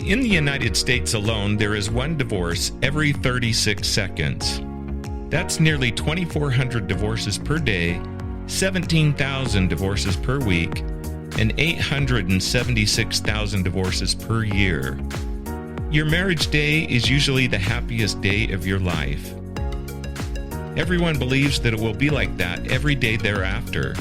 In the United States alone, there is one divorce every 36 seconds. That's nearly 2,400 divorces per day, 17,000 divorces per week, and 876,000 divorces per year. Your marriage day is usually the happiest day of your life. Everyone believes that it will be like that every day thereafter.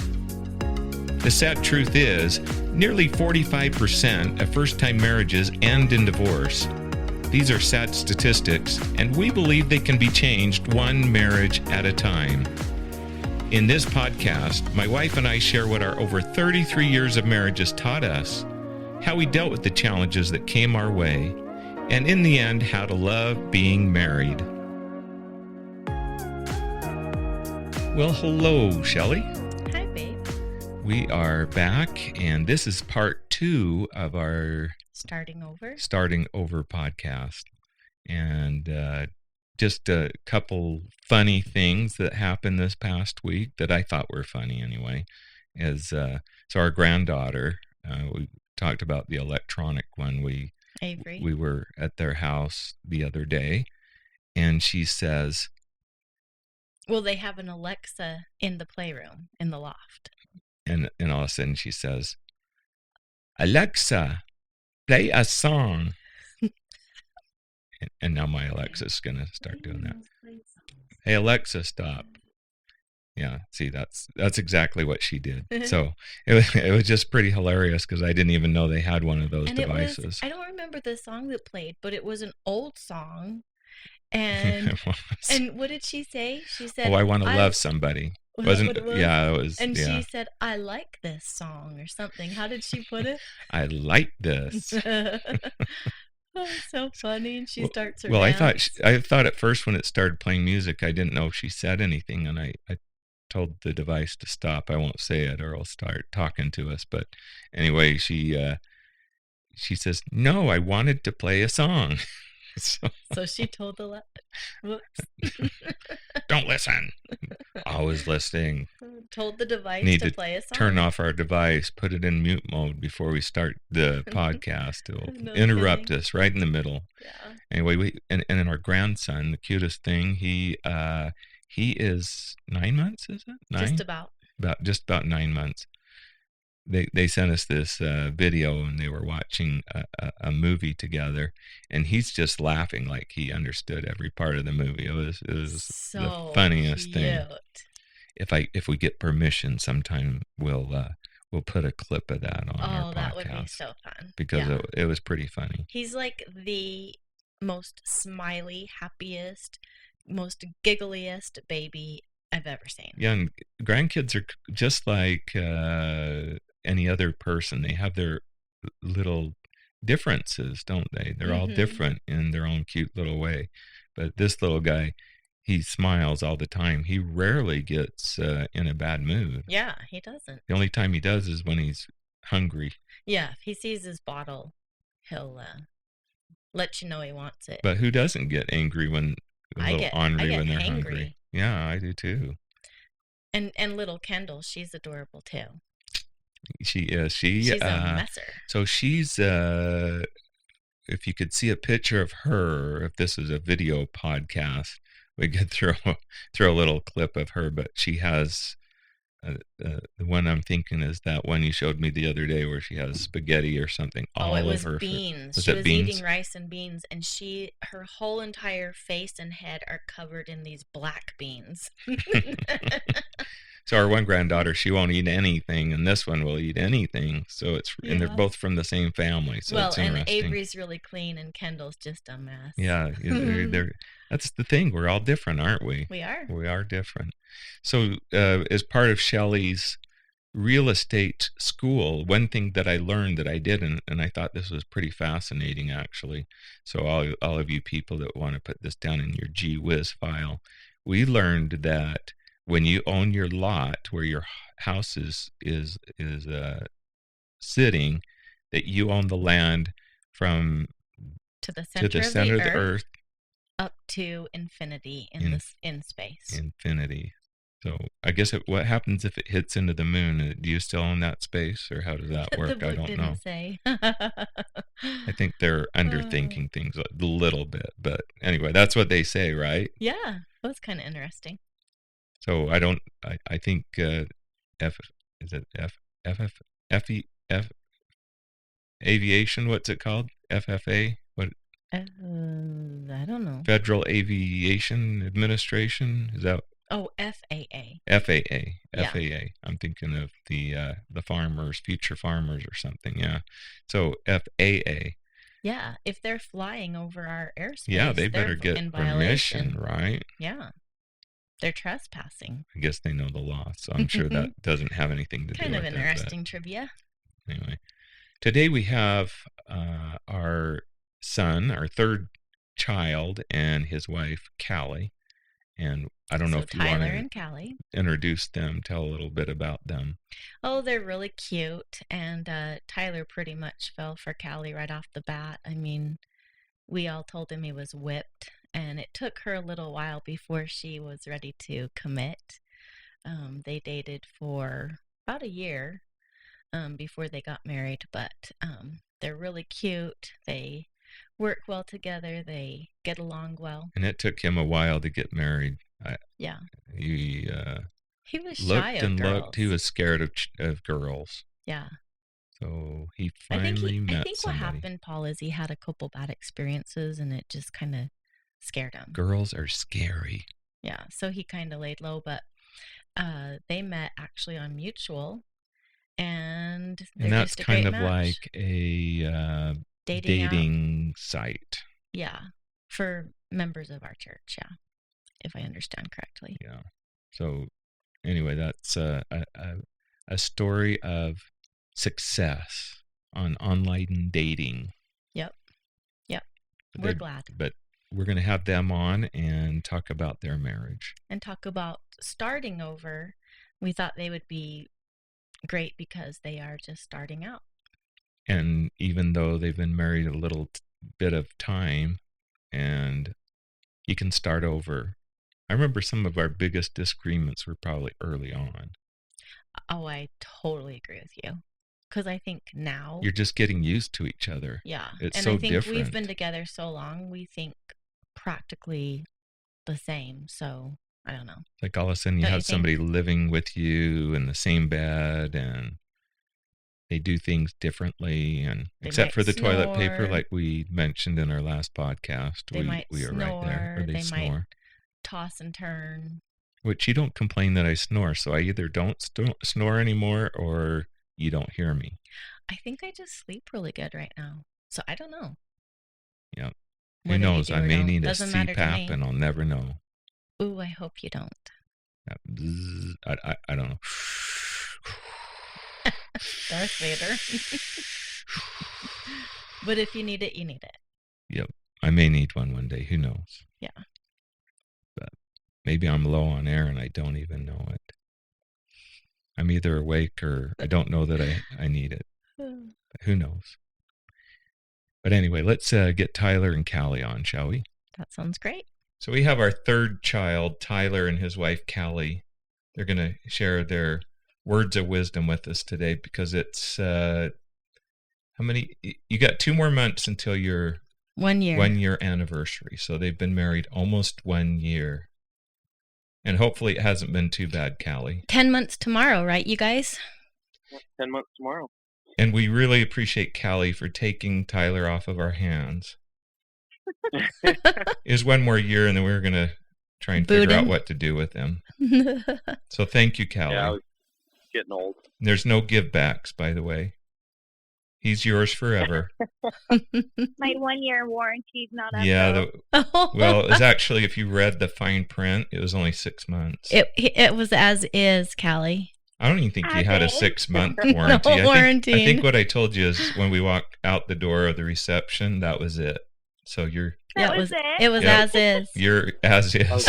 The sad truth is, nearly 45% of first-time marriages end in divorce. These are sad statistics, and we believe they can be changed one marriage at a time. In this podcast, my wife and I share what our over 33 years of marriage has taught us, how we dealt with the challenges that came our way, and in the end, how to love being married. Well, hello, Shelley. Hi, babe. We are back, and this is part 2 of our Starting Over podcast. And just a couple funny things that happened this past week that I thought were funny anyway. So our granddaughter, we talked about the electronic one. Avery. We were at their house the other day, and she says, well, they have an Alexa in the playroom, in the loft. And all of a sudden she says, Alexa, play a song. and now my Alexa's going to start doing that. Hey, Alexa, stop. Yeah, see, that's exactly what she did. So it was just pretty hilarious because I didn't even know they had one of those devices. I don't remember the song that played, but it was an old song. And and what did she say? She said, "Oh, I want to love somebody." Wasn't it? Yeah, it was. And yeah. she said, "I like this song" or something. How did she put it? I like this. Oh, so funny. And she starts her Well, dance. I thought at first when it started playing music, I didn't know if she said anything, and I told the device to stop. I won't say it, or it'll start talking to us. But anyway, she says, "No, I wanted to play a song." So she told the whoops. Don't listen. Always listening. Told the device to play a song. Turn off our device, put it in mute mode before we start the podcast. It'll interrupt us right in the middle. Yeah. Anyway, and then our grandson, the cutest thing, he is 9 months, is it? 9? Just about 9 months. They sent us this video, and they were watching a movie together, and he's just laughing like he understood every part of the movie. It was so the funniest cute thing. If we get permission, sometime we'll put a clip of that on our podcast. Oh, that would be so fun. Because it was pretty funny. He's like the most smiley, happiest, most giggliest baby I've ever seen. Yeah, and grandkids are just like any other person. They have their little differences, don't they? They're all different in their own cute little way. But this little guy, he smiles all the time. He rarely gets in a bad mood. Yeah, he doesn't. The only time he does is when he's hungry. Yeah, if he sees his bottle, he'll let you know he wants it. But who doesn't get angry when ornery when they're hungry? Yeah, I do too. And little Kendall, she's adorable too. She is. She's a messer. So she's, if you could see a picture of her, if this is a video podcast, we could throw a little clip of her. But she has, the one I'm thinking is that one you showed me the other day where she has spaghetti or something all over her. Beans. She was beans? Eating rice and beans, and her whole entire face and head are covered in these black beans. So our one granddaughter, she won't eat anything, and this one will eat anything. So and they're both from the same family. So it's interesting. And Avery's really clean, and Kendall's just a mess. Yeah, that's the thing. We're all different, aren't we? We are. We are different. So as part of Shelley's real estate school, one thing that I learned that I didn't, and I thought this was pretty fascinating, actually. So all of you people that want to put this down in your Gee Whiz file, we learned that when you own your lot where your house is sitting, that you own the land from to the center of the earth up to infinity in space. Infinity. So I guess what happens if it hits into the moon? Do you still own that space, or how does that The work? I book don't know. didn't say. I think they're underthinking things a little bit, but anyway, that's what they say, right? Yeah, that was kind of interesting. So I think F is it F aviation? What's it called? FFA? What? I don't know. Federal Aviation Administration? Is that? Oh, FAA. FAA. Yeah. FAA. I'm thinking of the farmers, future farmers or something. Yeah. So FAA. Yeah, if they're flying over our airspace, Yeah, they better they're get in permission, violation. right? Yeah, they're trespassing. I guess they know the law, so I'm sure that doesn't have anything to do with it. Kind of interesting trivia. Anyway, today we have our son, our third child, and his wife, Callie. And I don't know if you want Tyler and Callie. Introduce them, tell a little bit about them. Oh, they're really cute. And Tyler pretty much fell for Callie right off the bat. I mean, we all told him he was whipped. And it took her a little while before she was ready to commit. They dated for about a year before they got married. But they're really cute. They work well together. They get along well. And it took him a while to get married. Yeah. He was looked shy of and girls. looked. He was scared of girls. Yeah. So he finally met somebody. I think what happened, Paul, is he had a couple bad experiences and it just kind of scared him. Girls are scary. Yeah. So he kind of laid low, but they met actually on Mutual. And that's just kind of match. like a dating site. Yeah, for members of our church, yeah, if I understand correctly. Yeah. So anyway, that's a story of success on online dating. Yep. We're glad. But we're going to have them on and talk about their marriage. And talk about starting over. We thought they would be great because they are just starting out. And even though they've been married a little bit of time, and you can start over. I remember some of our biggest disagreements were probably early on. Oh, I totally agree with you. Because I think now you're just getting used to each other. Yeah. It's and so I think different. We've been together so long, we think practically the same. So I don't know. Like all of a sudden you have somebody living with you in the same bed, and they do things differently, and except for the toilet paper, like we mentioned in our last podcast, we are right there. Or they snore. Might toss and turn. Which you don't complain that I snore, so I either don't snore anymore or you don't hear me. I think I just sleep really good right now, so I don't know. Yeah. Who knows? I may need a CPAP and I'll never know. Ooh, I hope you don't. I don't know. Darth Vader. But if you need it, you need it. Yep. I may need one day. Who knows? Yeah. But maybe I'm low on air and I don't even know it. I'm either awake or I don't know that I need it. But who knows? But anyway, let's get Tyler and Callie on, shall we? That sounds great. So we have our third child, Tyler, and his wife, Callie. They're going to share their words of wisdom with us today because it's, how many? You got 2 more months until your 1 year. 1 year anniversary. So they've been married almost 1 year. And hopefully it hasn't been too bad, Callie. 10 months tomorrow, right, you guys? 10 months tomorrow. And we really appreciate Callie for taking Tyler off of our hands. It was 1 more year, and then we were going to try and figure out what to do with him. So thank you, Callie. Yeah, I was getting old. There's no give backs, by the way. He's yours forever. My 1 year warranty's not up. Yeah. Well, it was actually, if you read the fine print, it was only 6 months. It was as is, Callie. I don't even think you had a 6-month warranty. No warranty. I think what I told you is when we walked out the door of the reception, that was it. So you're... That was it. It was as is. You're as is.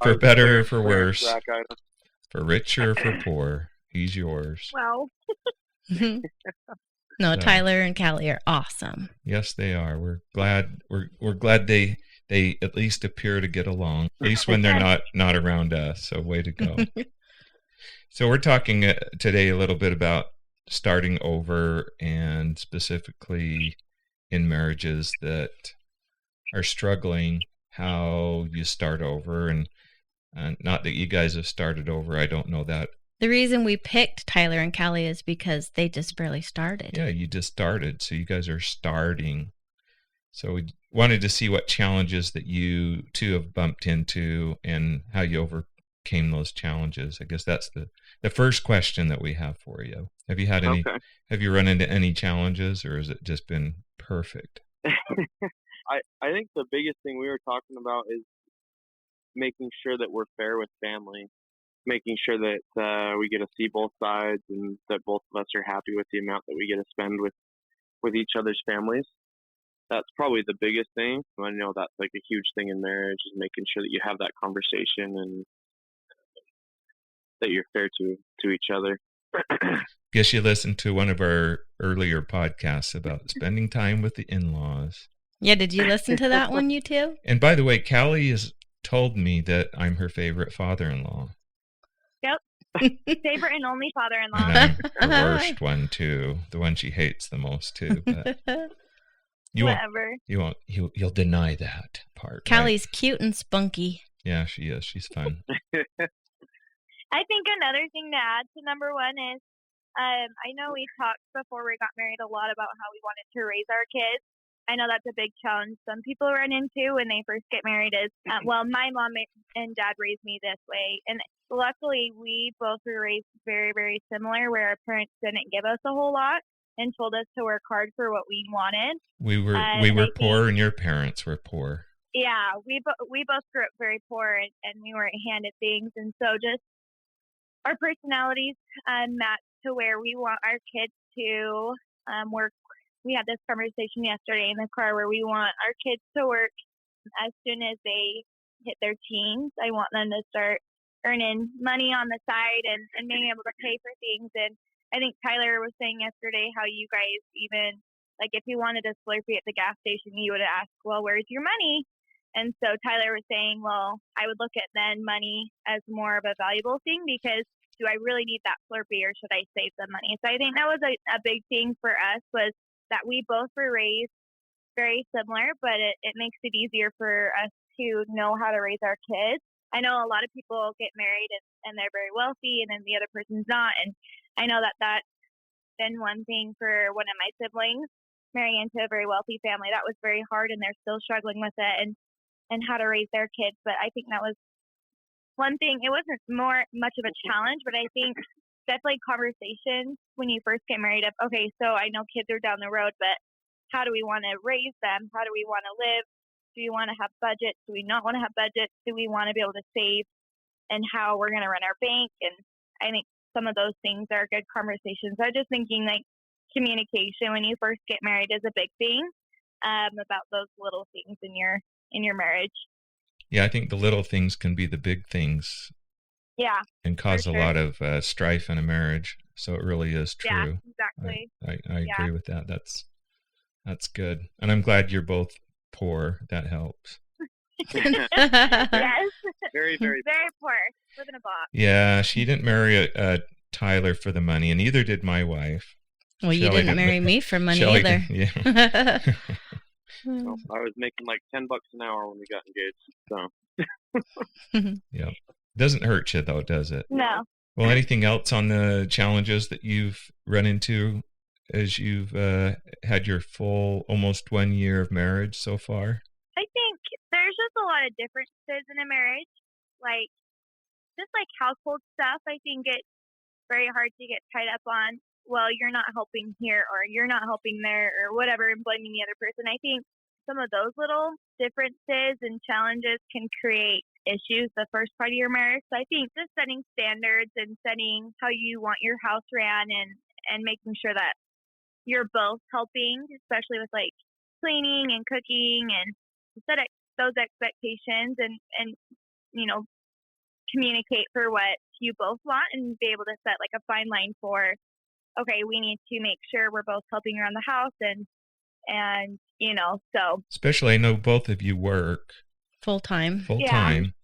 For better or for worse. For richer or for poor. He's yours. Well. No, Tyler and Callie are awesome. Yes, they are. We're glad they they at least appear to get along, at least when they're not around us. So way to go. So we're talking today a little bit about starting over, and specifically in marriages that are struggling, how you start over. And not that you guys have started over. I don't know that. The reason we picked Tyler and Callie is because they just barely started. Yeah, you just started. So you guys are starting. So we wanted to see what challenges that you two have bumped into and how you overcame those challenges. I guess that's the first question that we have for you. Have you had any? Okay. Have you run into any challenges, or has it just been perfect? I think the biggest thing we were talking about is making sure that we're fair with family, making sure that we get to see both sides and that both of us are happy with the amount that we get to spend with each other's families. That's probably the biggest thing. I know that's like a huge thing in marriage, is making sure that you have that conversation and that you're fair to each other. Guess you listened to one of our earlier podcasts about spending time with the in-laws. Yeah, did you listen to that one, you two? And by the way, Callie has told me that I'm her favorite father-in-law. Yep. Favorite and only father-in-law. And I'm the worst one too. The one she hates the most too. But Whatever. You'll deny that part. Callie's right? cute and spunky. Yeah, she is. She's fun. I think another thing to add to number one is, I know we talked before we got married a lot about how we wanted to raise our kids. I know that's a big challenge some people run into when they first get married is, well, my mom and dad raised me this way. And luckily, we both were raised very, very similar, where our parents didn't give us a whole lot and told us to work hard for what we wanted. We were poor, and your parents were poor. Yeah, we both grew up very poor, and we weren't handed things. And so just our personalities match to where we want our kids to work. We had this conversation yesterday in the car where we want our kids to work as soon as they hit their teens. I want them to start earning money on the side and being able to pay for things. And I think Tyler was saying yesterday how you guys even, like, if you wanted a Slurpee at the gas station, you would ask, well, where's your money? And so Tyler was saying, well, I would look at then money as more of a valuable thing, because do I really need that Slurpee, or should I save the money? So I think that was a big thing for us, was that we both were raised very similar, but it makes it easier for us to know how to raise our kids. I know a lot of people get married and they're very wealthy, and then the other person's not. And I know that that's been one thing for one of my siblings, marrying into a very wealthy family. That was very hard, and they're still struggling with it and how to raise their kids. But I think that was one thing. It wasn't much of a challenge, but I think definitely conversations when you first get married of, okay, so I know kids are down the road, but how do we want to raise them? How do we want to live? Do we want to have budgets? Do we not want to have budgets? Do we want to be able to save? And how we're going to run our bank? And I think some of those things are good conversations. I'm just thinking, like, communication when you first get married is a big thing, about those little things in your marriage. Yeah, I think the little things can be the big things. Yeah. And cause a lot of strife in a marriage. So it really is true. Yeah, exactly. I agree with that. That's good. And I'm glad you're both poor. That helps. Yes. Very, very poor. Live in a box. Yeah, she didn't marry Tyler for the money, and neither did my wife. Well, you didn't marry me for money Shelley either. Yeah. Well, I was making like $10 an hour when we got engaged. So Yeah. Doesn't hurt you though, does it? No. Well, anything else on the challenges that you've run into as you've had your full almost 1 year of marriage so far? I think there's just a lot of differences in a marriage. Like, just like household stuff, I think it's very hard to get tied up on, well, you're not helping here, or you're not helping there, or whatever, and blaming the other person. I think some of those little differences and challenges can create issues the first part of your marriage. So I think just setting standards and setting how you want your house ran, and making sure that you're both helping, especially with like cleaning and cooking, and set those expectations and communicate for what you both want, and be able to set like a fine line for, okay, we need to make sure we're both helping around the house, and So Especially, I know both of you work Full time. full Yeah. time,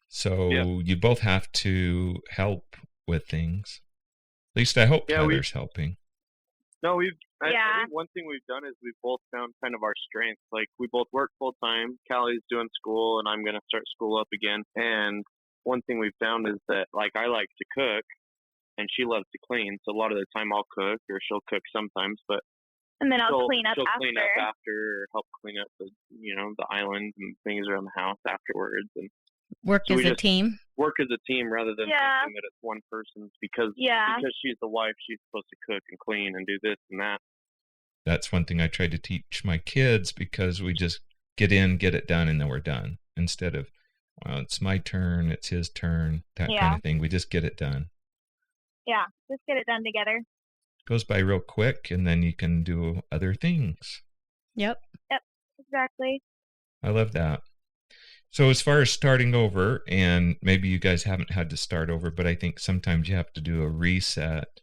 so Yeah. you both have to help with things. At least I hope Yeah, Tyler's helping. No, I Yeah. think one thing we've done is we've both found kind of our strengths. Like, we both work full time. Callie's doing school, and I'm going to start school up again. And one thing we've found is that, like, I like to cook, and she loves to clean. So a lot of the time I'll cook, or she'll cook sometimes. But and then I'll she'll clean up she'll after. clean up after, or help clean up the island and things around the house afterwards. And Work so as we a just team. work as a team rather than Yeah. thinking that it's one person's, because Yeah. she's the wife, she's supposed to cook and clean and do this and that. That's one thing I try to teach my kids, because we just get in, get it done, and then we're done. Instead of, well, it's my turn, it's his turn, that kind Yeah. of thing. We just get it done. Yeah. Just get it done together. Goes by real quick, and then you can do other things. Yep. Exactly. I love that. So as far as starting over, and maybe you guys haven't had to start over, but I think sometimes you have to do a reset,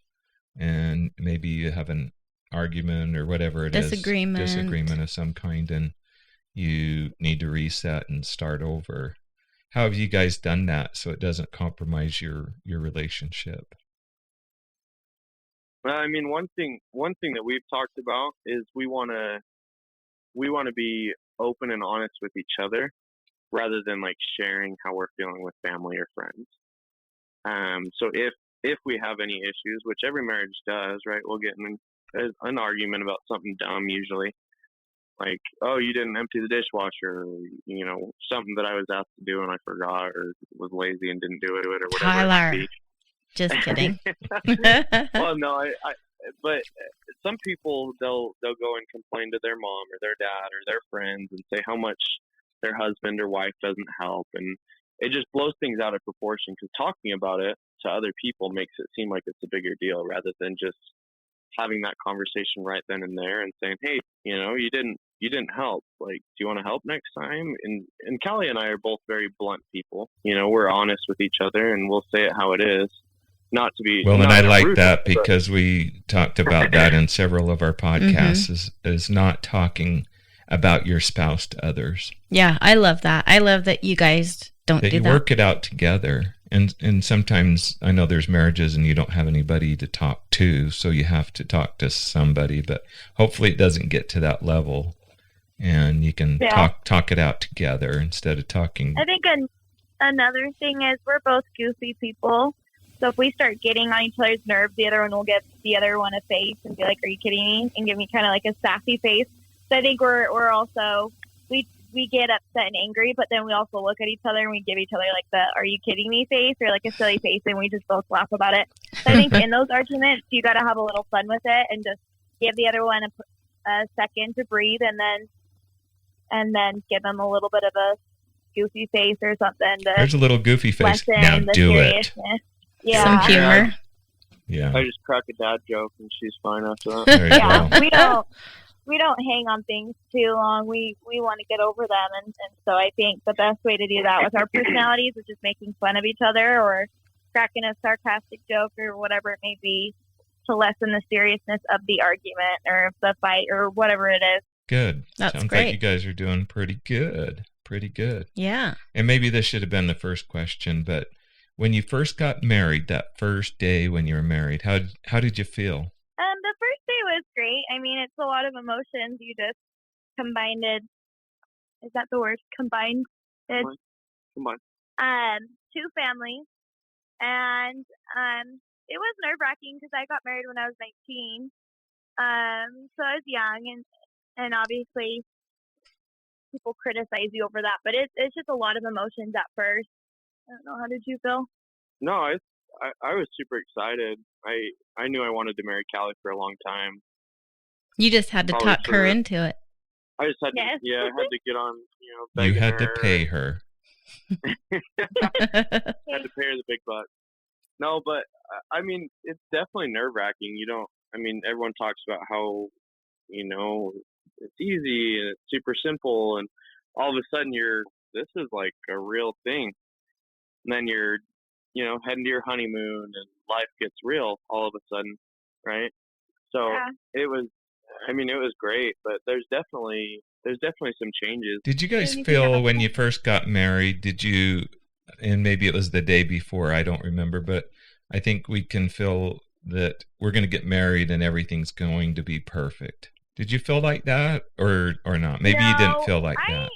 and maybe you have an argument or whatever it is, disagreement of some kind, and you need to reset and start over. How have you guys done that so it doesn't compromise your relationship? Well, I mean, one thing that we've talked about is we want to be open and honest with each other, rather than like sharing how we're feeling with family or friends. So if we have any issues, which every marriage does, right? We'll get in an argument about something dumb usually, like, oh, you didn't empty the dishwasher, or, something that I was asked to do and I forgot, or was lazy and didn't do it, or whatever. Tyler. It might be. Just kidding. Well, no, but some people, they'll go and complain to their mom or their dad or their friends and say how much their husband or wife doesn't help, and it just blows things out of proportion, because talking about it to other people makes it seem like it's a bigger deal, rather than just having that conversation right then and there and saying, hey, you didn't help, like, do you want to help next time? And Callie and I are both very blunt people. We're honest with each other, and we'll say it how it is. Not to be well, and I like that, but because we talked about that in several of our podcasts, is not talking about your spouse to others. Yeah, I love that. I love that you guys don't That do you that. work it out together. And sometimes I know there's marriages and you don't have anybody to talk to, so you have to talk to somebody, but hopefully it doesn't get to that level, and you can talk it out together instead of talking. I think another thing is we're both goofy people. So if we start getting on each other's nerves, the other one will give the other one a face and be like, "Are you kidding me?" and give me kind of like a sassy face. So I think we're also we get upset and angry, but then we also look at each other and we give each other like the "Are you kidding me?" face, or like a silly face, and we just both laugh about it. So I think in those arguments, you got to have a little fun with it and just give the other one a second to breathe, and then give them a little bit of a goofy face or something. There's a little goofy face. lessen Now the do it. seriousness. Yeah. Some humor. Yeah. I just crack a dad joke and she's fine after that. There you Yeah, go. we don't hang on things too long. We want to get over them, and so I think the best way to do that with our personalities is just making fun of each other or cracking a sarcastic joke or whatever it may be, to lessen the seriousness of the argument or of the fight or whatever it is. Good. That's Sounds great. like you guys are doing pretty good. Pretty good. Yeah. And maybe this should have been the first question, but when you first got married, that first day when you were married, how did you feel? The first day was great. I mean, it's a lot of emotions. You just combined it. Is that the word? Combined it. Come on. Two families, and it was nerve wracking because I got married when I was 19. So I was young, and obviously people criticize you over that, but it's just a lot of emotions at first. I don't know. How did you feel? No, I was super excited. I knew I wanted to marry Callie for a long time. You just had to Probably talk her into it. I just had Yes. to, I had to get on, You begging had to her. pay her. Had to pay her the big bucks. No, but I mean, it's definitely nerve wracking. Everyone talks about how, it's easy and it's super simple, and all of a sudden this is like a real thing. And then you're, heading to your honeymoon and life gets real all of a sudden, right? So Yeah. it was, I mean, it was great, but there's definitely some changes. Did you guys Anything feel else? when you first got married, and maybe it was the day before, I don't remember, but I think we can feel that we're going to get married and everything's going to be perfect. Did you feel like that or not? Maybe you didn't No, feel like that.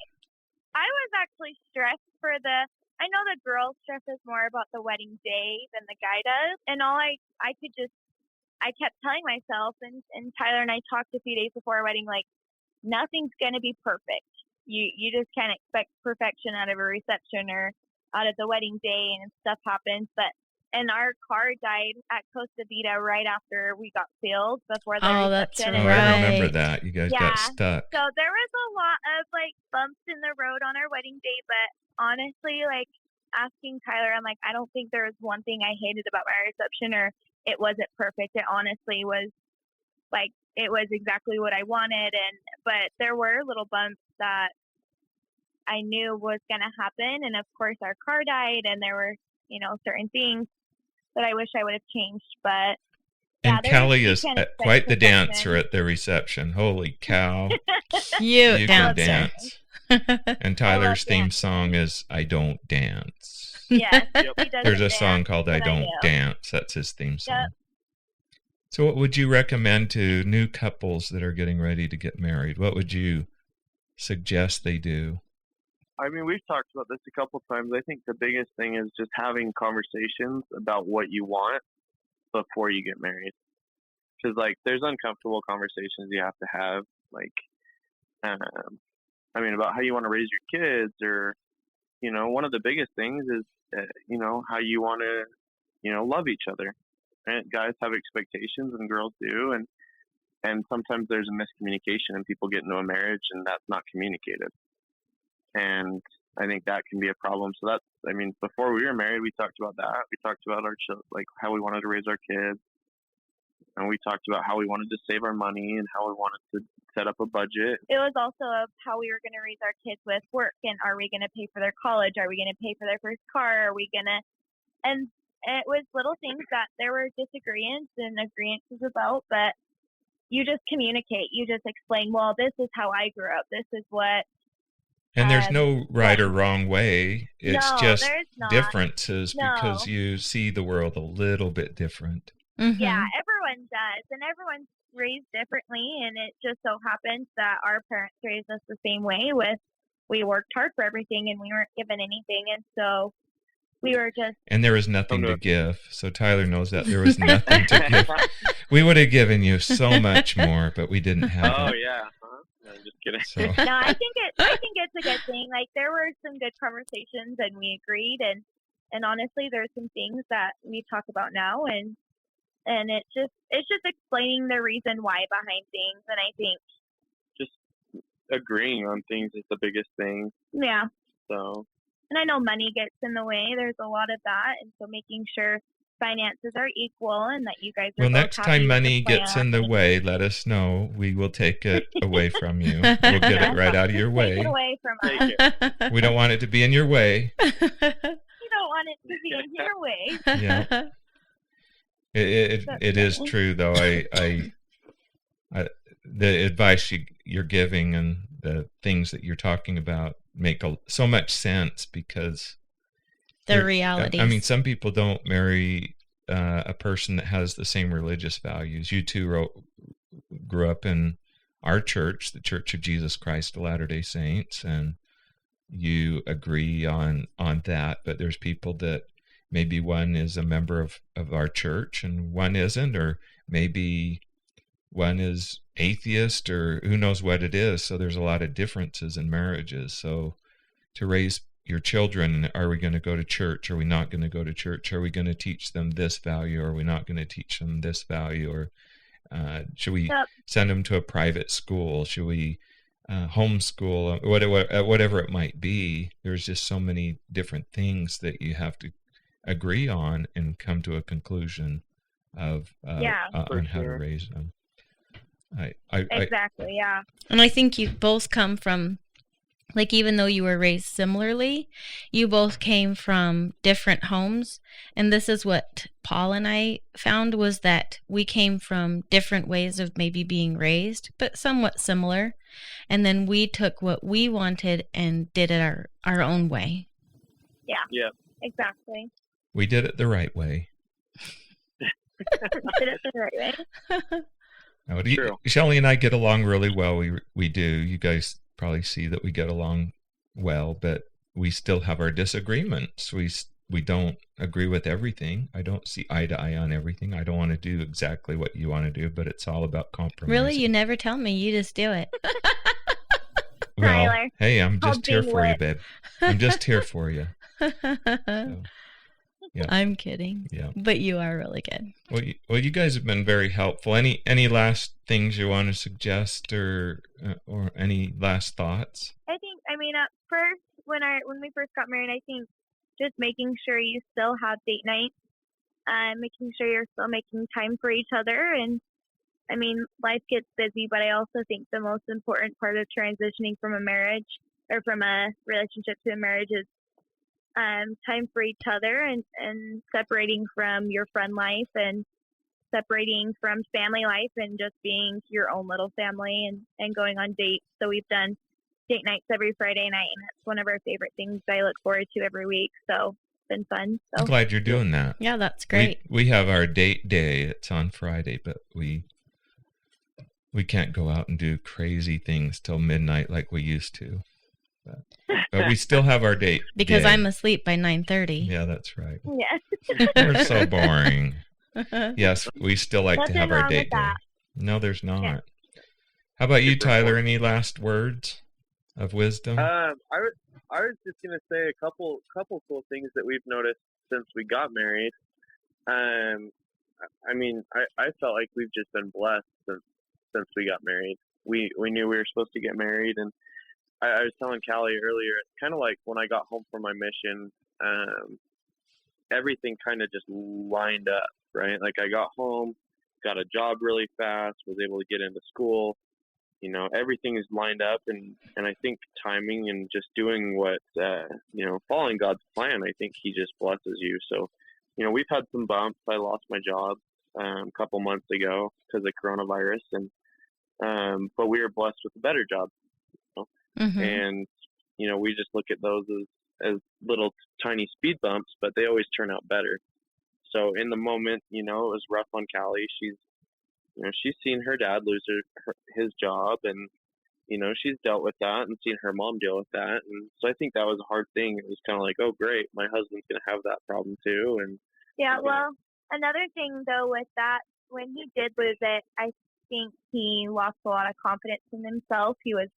I was actually stressed for I know the girl stresses more about the wedding day than the guy does. And I kept telling myself, and Tyler and I talked a few days before our wedding, like, nothing's going to be perfect. You just can't expect perfection out of a reception or out of the wedding day, and stuff happens. And our car died at Costa Vida right after we got filled before the that's reception. Oh, And I remember right. that. You guys got stuck. So there was a lot of like bumps in the road on our wedding day, but honestly, like asking Tyler, I'm like, I don't think there was one thing I hated about my reception or it wasn't perfect. It honestly was like, it was exactly what I wanted. But there were little bumps that I knew was going to happen. And of course our car died and there were, certain things that I wish I would have changed, but and Callie is quite the dancer at the reception. Holy cow. Cute you dancer. Can dance. And Tyler's theme song is I Don't Dance. Yes. There's a song called I Don't Dance. That's his theme song. Yep. So what would you recommend to new couples that are getting ready to get married? What would you suggest they do? I mean, we've talked about this a couple times. I think the biggest thing is just having conversations about what you want before you get married. Because, like, there's uncomfortable conversations you have to have, like, about how you want to raise your kids or, one of the biggest things is, how you want to, love each other. Right? Guys have expectations and girls do. And sometimes there's a miscommunication and people get into a marriage and that's not communicated. And I think that can be a problem. So before we were married, we talked about that. We talked about our children, like how we wanted to raise our kids. And we talked about how we wanted to save our money and how we wanted to set up a budget. It was also of how we were going to raise our kids with work. And are we going to pay for their college? Are we going to pay for their first car? Are we going to, and it was little things that there were disagreements and agreements about, but you just communicate. You just explain, well, this is how I grew up. This is what. And there's no right or wrong way. It's just differences because you see the world a little bit different. Mm-hmm. Yeah, everyone does. And everyone's raised differently. And it just so happens that our parents raised us the same way we worked hard for everything and we weren't given anything. And so we were just... And there was nothing to give. So Tyler knows that there was nothing to give. We would have given you so much more, but we didn't have it. Oh, yeah. No, I'm just kidding. So. No, I think it's a good thing. Like, there were some good conversations and we agreed. And honestly, there's some things that we talk about now. And it's just explaining the reason why behind things. And I think just agreeing on things is the biggest thing. Yeah. So. And I know money gets in the way. There's a lot of that. And so making sure finances are equal and that you guys are next time money gets in the way, let us know. We will take it away from you. We'll get it right out of your way. Take it away from us. We don't want it to be in your way. You don't want it to be in your way. Yeah. It is true, though. I the advice you're giving and the things that you're talking about make so much sense because the reality. I mean, some people don't marry a person that has the same religious values. You two grew up in our church, the Church of Jesus Christ of Latter-day Saints, and you agree on that. But there's people that maybe one is a member of our church and one isn't, or maybe one is atheist, or who knows what it is. So there's a lot of differences in marriages. So to raise your children, are we going to go to church? Are we not going to go to church? Are we going to teach them this value? Or are we not going to teach them this value? Or should we send them to a private school? Should we homeschool? Whatever it might be. There's just so many different things that you have to agree on and come to a conclusion of on how to raise them. Exactly. And I think you both come from Like, even though you were raised similarly, you both came from different homes. And this is what Paul and I found, was that we came from different ways of maybe being raised, but somewhat similar. And then we took what we wanted and did it our own way. Yeah. Exactly. We did it the right way. Did it the right way. True. Shelly and I get along really well. We do. You guys probably see that we get along well, but we still have our disagreements. We don't agree with everything. I don't see eye to eye on everything. I don't want to do exactly what you want to do, but it's all about compromise. Really? You never tell me. You just do it. Well, Tyler, hey, I'm called just here being for you, lit. babe. I'm just here for you. So, yeah. I'm kidding. Yeah. But you are really good. Well, you guys have been very helpful. Any last things you want to suggest, or any last thoughts? I think, at first, when we first got married, I think just making sure you still have date nights, making sure you're still making time for each other. And life gets busy, but I also think the most important part of transitioning from a marriage or from a relationship to a marriage is time for each other, and separating from your friend life and separating from family life and just being your own little family, and going on dates. So we've done date nights every Friday night, and that's one of our favorite things I look forward to every week. So it's been fun. So. I'm glad you're doing that. Yeah, that's great. We have our date day. It's on Friday, but we can't go out and do crazy things till midnight like we used to. But we still have our date Because day. I'm asleep by 9:30. Yeah, that's right. Yes. We're so boring. Yes, we still like to Nothing have our wrong date with day. that. No, there's not. Yeah. How about you, Super Tyler? important. Any last words of wisdom? I was just gonna say a couple cool things that we've noticed since we got married. I felt like we've just been blessed since we got married. We knew we were supposed to get married, and I was telling Callie earlier, it's kind of like when I got home from my mission, everything kind of just lined up, right? Like I got home, got a job really fast, was able to get into school. Everything is lined up, and I think timing and just doing what, following God's plan, I think He just blesses you. So, we've had some bumps. I lost my job a couple months ago because of coronavirus, and but we were blessed with a better job. Mm-hmm. And we just look at those as little tiny speed bumps, but they always turn out better. So in the moment, it was rough on Callie. She's seen her dad lose his job, and she's dealt with that and seen her mom deal with that. And so I think that was a hard thing. It was kind of like, oh great, my husband's gonna have that problem too. And Yeah, well, another thing though with that, when he did lose it, I think he lost a lot of confidence in himself. He was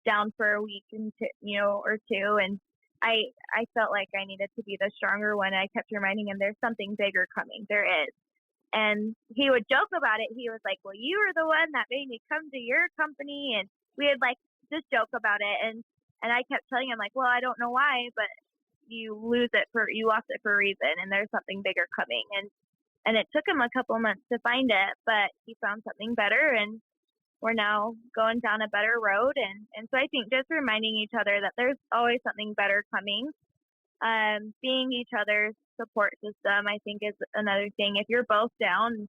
down for a week or two, and I felt like I needed to be the stronger one. I kept reminding him there's something bigger coming. There is. And he would joke about it. He was like, well, you were the one that made me come to your company, and we had just joke about it. And I kept telling him well, I don't know why, but you lost it for a reason, and there's something bigger coming. And it took him a couple months to find it, but he found something better, and we're now going down a better road. And so I think just reminding each other that there's always something better coming. Being each other's support system, I think, is another thing. If you're both down,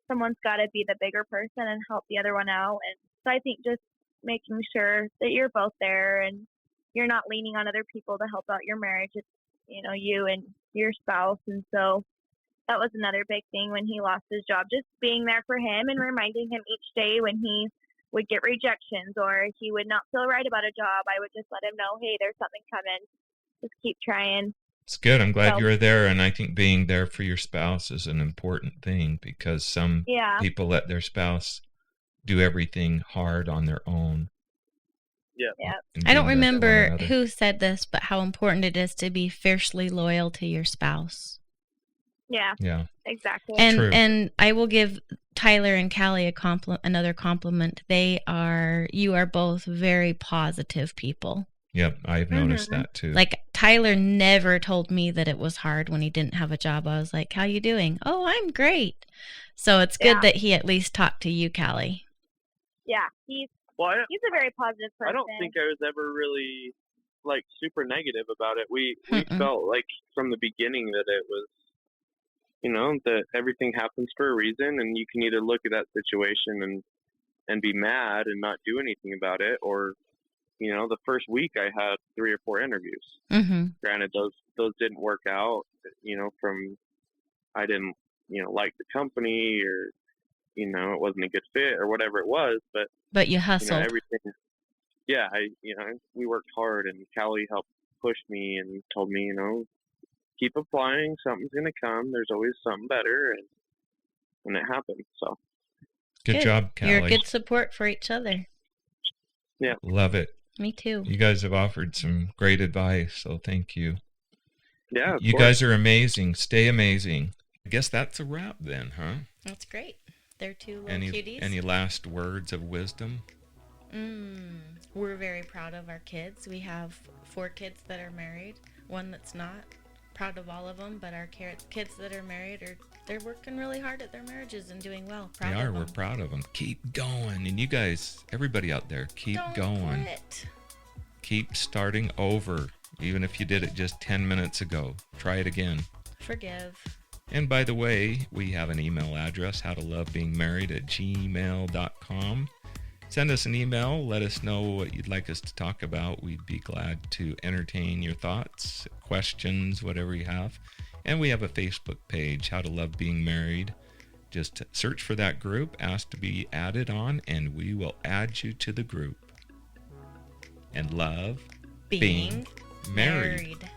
someone's got to be the bigger person and help the other one out. And so I think just making sure that you're both there and you're not leaning on other people to help out your marriage. It's, you and your spouse. And so that was another big thing when he lost his job, just being there for him and reminding him each day when he would get rejections or he would not feel right about a job. I would just let him know, hey, there's something coming. Just keep trying. It's good. I'm glad you were there. And I think being there for your spouse is an important thing, because some people let their spouse do everything hard on their own. Yeah. I don't remember who said this, but how important it is to be fiercely loyal to your spouse. Yeah, exactly. And I will give Tyler and Callie another compliment. You are both very positive people. Yep, I've noticed that too. Like Tyler never told me that it was hard when he didn't have a job. I was like, how you doing? Oh, I'm great. So it's good that he at least talked to you, Callie. Yeah, he's Well, He's a very positive person. I don't think I was ever really like super negative about it. We Mm-mm. felt like from the beginning that it was, that everything happens for a reason, and you can either look at that situation and be mad and not do anything about it, or the first week I had 3 or 4 interviews. Mm-hmm. Granted, those didn't work out. From I didn't like the company, or it wasn't a good fit or whatever it was, But you hustled. everything. Yeah, we worked hard, and Callie helped push me and told me, keep applying. Something's gonna come. There's always something better, and it happened. So Good job, Callie. You're a good support for each other. Yeah, love it. Me too. You guys have offered some great advice, so thank you. Yeah, you guys are amazing. Stay amazing. I guess that's a wrap then, huh? That's great. They're 2 little cuties. Any last words of wisdom? We're very proud of our kids. We have 4 kids that are married, 1 that's not. Proud of all of them, but our kids that are married they're working really hard at their marriages and doing well. Proud of them. We're proud of them. Keep going. And you guys, everybody out there, keep going. Quit. Keep starting over. Even if you did it just 10 minutes ago, try it again. Forgive. And by the way, we have an email address, howtolovebeingmarried@gmail.com. Send us an email. Let us know what you'd like us to talk about. We'd be glad to entertain your thoughts, questions, whatever you have. And we have a Facebook page, How to Love Being Married. Just search for that group, ask to be added on, and we will add you to the group. And love being married.